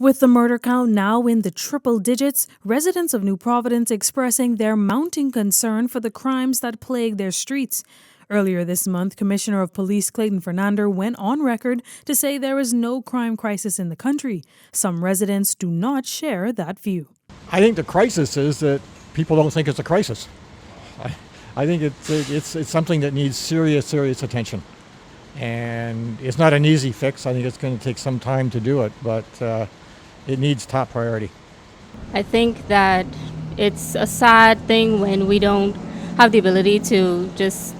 With the murder count now in the triple digits, residents of New Providence expressing their mounting concern for the crimes that plague their streets. Earlier this month, Commissioner of Police Clayton Fernander went on record to say there is no crime crisis in the country. Some residents do not share that view. I think the crisis is that people don't think it's a crisis. I think it's something that needs serious attention. And it's not an easy fix. I think it's going to take some time to do it, but it needs top priority. I think that it's a sad thing when we don't have the ability to just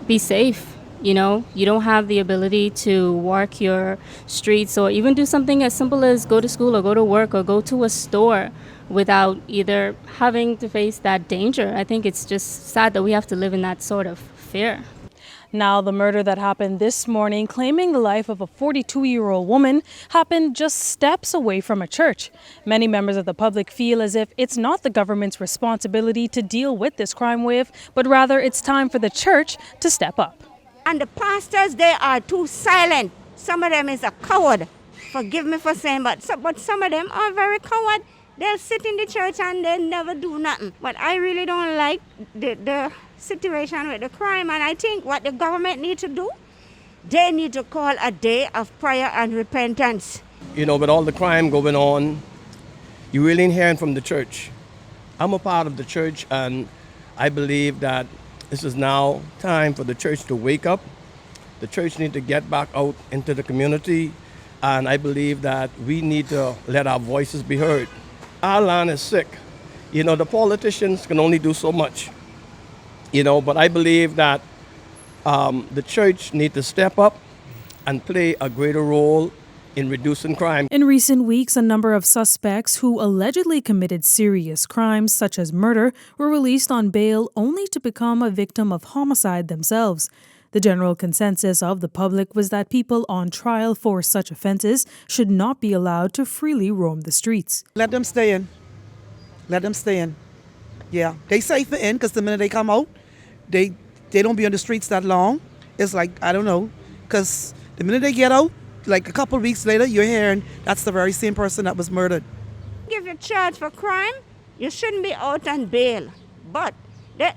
be safe. You know, you don't have the ability to walk your streets or even do something as simple as go to school or go to work or go to a store without either having to face that danger. I think it's just sad that we have to live in that sort of fear. Now, the murder that happened this morning, claiming the life of a 42-year-old woman, happened just steps away from a church. Many members of the public feel as if it's not the government's responsibility to deal with this crime wave, but rather it's time for the church to step up. And the pastors, they are too silent. Some of them is a coward. Forgive me for saying, but some of them are very coward. They'll sit in the church and they'll never do nothing. But I really don't like the situation with the crime, and I think what the government need to do, they need to call a day of prayer and repentance. You know, with all the crime going on, you really ain't hearing from the church. I'm a part of the church, and I believe that this is now time for the church to wake up. The church need to get back out into the community, and I believe that we need to let our voices be heard. Our land is sick. You know, the politicians can only do so much. You know, but I believe that the church needs to step up and play a greater role in reducing crime. In recent weeks, a number of suspects who allegedly committed serious crimes, such as murder, were released on bail only to become a victim of homicide themselves. The general consensus of the public was that people on trial for such offenses should not be allowed to freely roam the streets. Let them stay in. Let them stay in. Yeah, they safe in because the minute they come out, they don't be on the streets that long. It's like, I don't know, because the minute they get out, like a couple of weeks later, you're hearing that's the very same person that was murdered. If you're charged for crime, you shouldn't be out on bail. But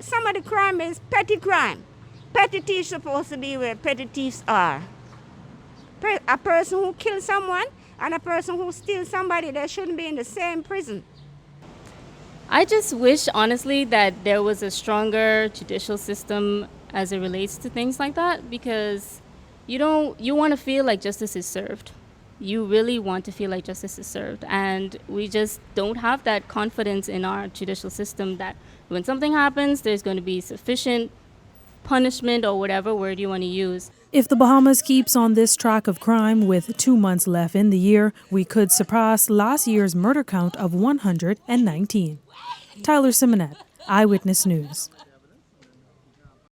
some of the crime is petty crime. Petty thieves supposed to be where petty thieves are. A person who kills someone and a person who steals somebody, they shouldn't be in the same prison. I just wish, honestly, that there was a stronger judicial system as it relates to things like that, because you want to feel like justice is served. You really want to feel like justice is served. And we just don't have that confidence in our judicial system that when something happens, there's going to be sufficient punishment or whatever word you want to use. If the Bahamas keeps on this track of crime with 2 months left in the year, we could surpass last year's murder count of 119. Tyler Simonet, Eyewitness News.